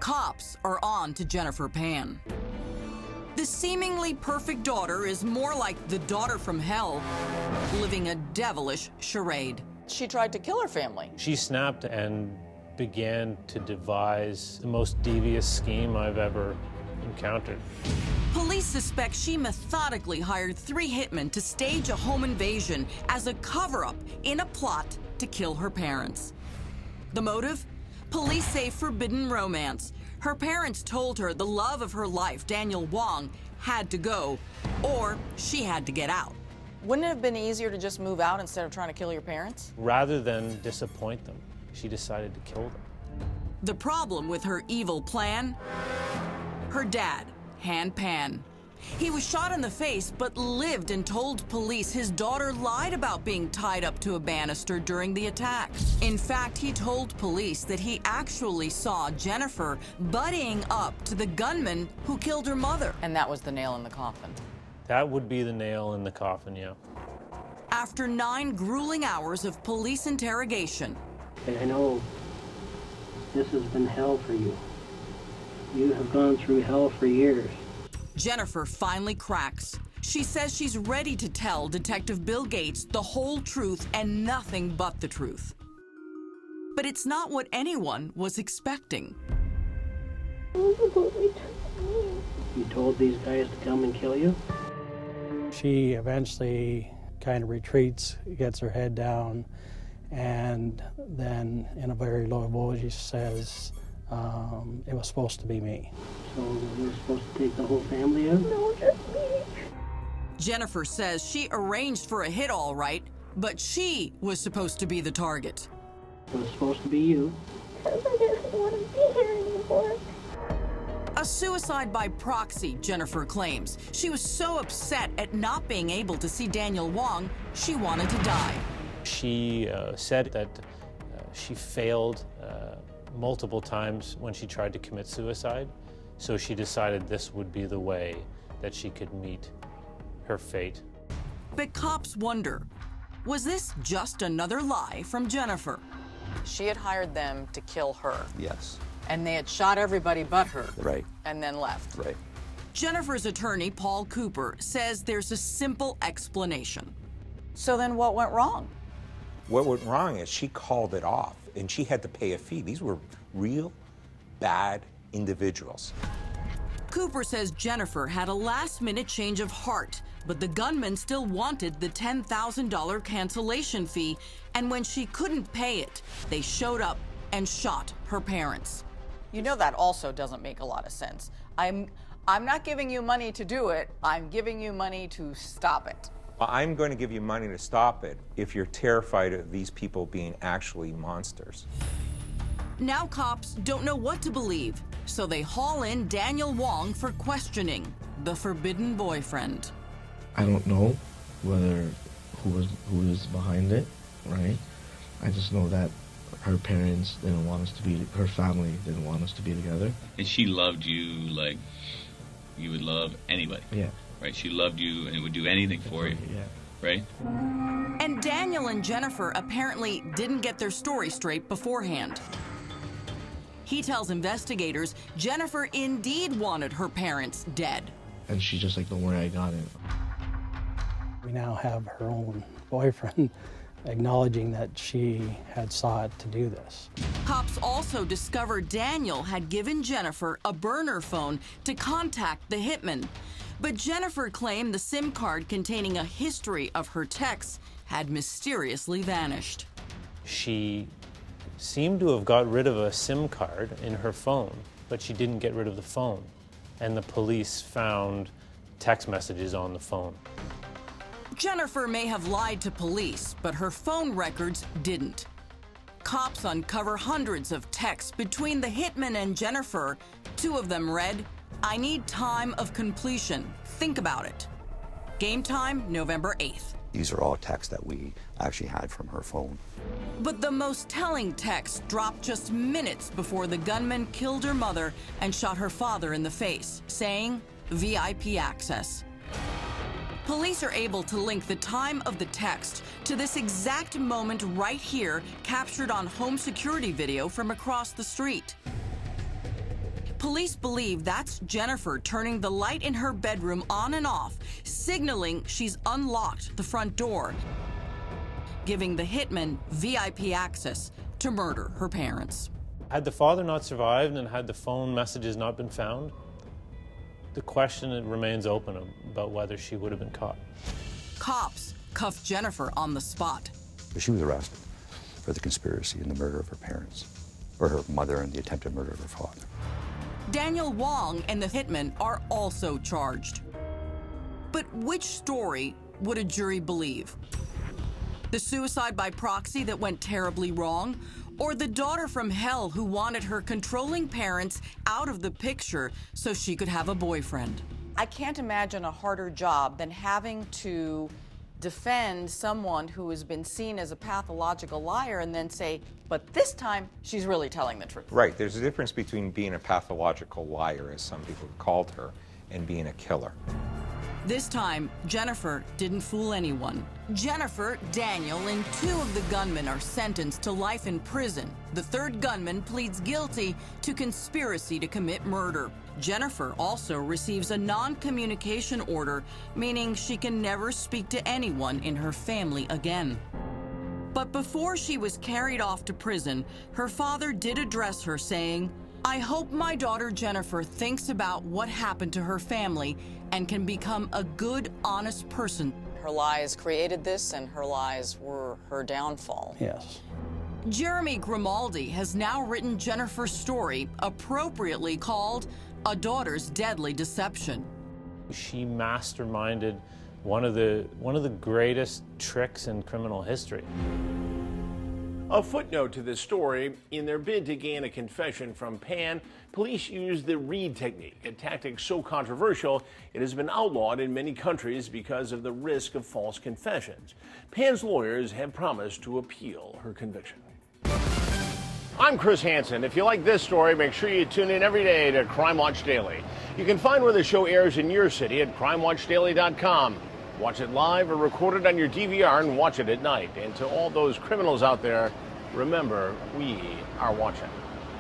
Cops are on to Jennifer Pan. The seemingly perfect daughter is more like the daughter from hell, living a devilish charade. She tried to kill her family. She snapped and began to devise the most devious scheme I've ever encountered. Police suspect she methodically hired 3 hitmen to stage a home invasion as a cover-up in a plot to kill her parents. The motive? Police say forbidden romance. Her parents told her the love of her life, Daniel Wong, had to go, or she had to get out. Wouldn't it have been easier to just move out instead of trying to kill your parents? Rather than disappoint them, she decided to kill them. The problem with her evil plan? Her dad, Han Pan. He was shot in the face, but lived and told police his daughter lied about being tied up to a banister during the attack. In fact, he told police that he actually saw Jennifer buddying up to the gunman who killed her mother. And that was the nail in the coffin. That would be the nail in the coffin, yeah. After 9 grueling hours of police interrogation. I know this has been hell for you. You have gone through hell for years. Jennifer finally cracks. She says she's ready to tell Detective Bill Gates the whole truth and nothing but the truth. But it's not what anyone was expecting. You told these guys to come and kill you? She eventually kind of retreats, gets her head down, and then in a very low voice she says, it was supposed to be me. So we're supposed to take the whole family out? No, just me. Jennifer says she arranged for a hit all right, but she was supposed to be the target. It was supposed to be you. Because I didn't want to be here anymore. A suicide by proxy, Jennifer claims. She was so upset at not being able to see Daniel Wong, she wanted to die. She said that she failed multiple times when she tried to commit suicide, so she decided this would be the way that she could meet her fate. But cops wonder, was this just another lie from Jennifer? She had hired them to kill her. Yes. And they had shot everybody but her. Right. And then left. Right. Jennifer's attorney, Paul Cooper, says there's a simple explanation. So then what went wrong? What went wrong is she called it off, and she had to pay a fee. These were real bad individuals. Cooper says Jennifer had a last-minute change of heart, but the gunman still wanted the $10,000 cancellation fee, and when she couldn't pay it, they showed up and shot her parents. You know that also doesn't make a lot of sense. I'm not giving you money to do it. I'm giving you money to stop it. I'm going to give you money to stop it if you're terrified of these people being actually monsters. Now cops don't know what to believe, so they haul in Daniel Wong for questioning, the forbidden boyfriend. I don't know who is behind it, right? I just know that her parents didn't want us to be, her family didn't want us to be together. And she loved you like you would love anybody. Yeah. Right? She loved you and would do anything for you. Yeah. Right? And Daniel and Jennifer apparently didn't get their story straight beforehand. He tells investigators Jennifer indeed wanted her parents dead. And she's just like, don't worry, I got it. We now have her own boyfriend acknowledging that she had sought to do this. Cops also discovered Daniel had given Jennifer a burner phone to contact the hitman. But Jennifer claimed the SIM card containing a history of her texts had mysteriously vanished. She seemed to have got rid of a SIM card in her phone, but she didn't get rid of the phone. And the police found text messages on the phone. Jennifer may have lied to police, but her phone records didn't. Cops uncover hundreds of texts between the hitman and Jennifer. 2 of them read, "I need time of completion. Think about it." Game time, November 8th. These are all texts that we actually had from her phone. But the most telling text dropped just minutes before the gunman killed her mother and shot her father in the face, saying, "VIP access." Police are able to link the time of the text to this exact moment right here, captured on home security video from across the street. Police believe that's Jennifer turning the light in her bedroom on and off, signaling she's unlocked the front door, giving the hitman VIP access to murder her parents. Had the father not survived and had the phone messages not been found, the question remains open about whether she would have been caught. Cops cuffed Jennifer on the spot. She was arrested for the conspiracy and the murder of her parents, or her mother and the attempted murder of her father. Daniel Wong and the hitman are also charged. But which story would a jury believe? The suicide by proxy that went terribly wrong, or the daughter from hell who wanted her controlling parents out of the picture so she could have a boyfriend? I can't imagine a harder job than having to defend someone who has been seen as a pathological liar and then say, but this time she's really telling the truth. Right. There's a difference between being a pathological liar, as some people called her, and being a killer. This time, Jennifer didn't fool anyone. Jennifer, Daniel, and 2 of the gunmen are sentenced to life in prison. The 3rd gunman pleads guilty to conspiracy to commit murder. Jennifer also receives a non-communication order, meaning she can never speak to anyone in her family again. But before she was carried off to prison, her father did address her, saying, "I hope my daughter Jennifer thinks about what happened to her family and can become a good, honest person." Her lies created this, and her lies were her downfall. Yes. Jeremy Grimaldi has now written Jennifer's story, appropriately called A Daughter's Deadly Deception. She masterminded one of the greatest tricks in criminal history. A footnote to this story: in their bid to gain a confession from Pan, police used the Reed technique, a tactic so controversial it has been outlawed in many countries because of the risk of false confessions. Pan's lawyers have promised to appeal her conviction. I'm Chris Hansen. If you like this story, make sure you tune in every day to Crime Watch Daily. You can find where the show airs in your city at crimewatchdaily.com. Watch it live or record it on your DVR and watch it at night. And to all those criminals out there, remember, we are watching.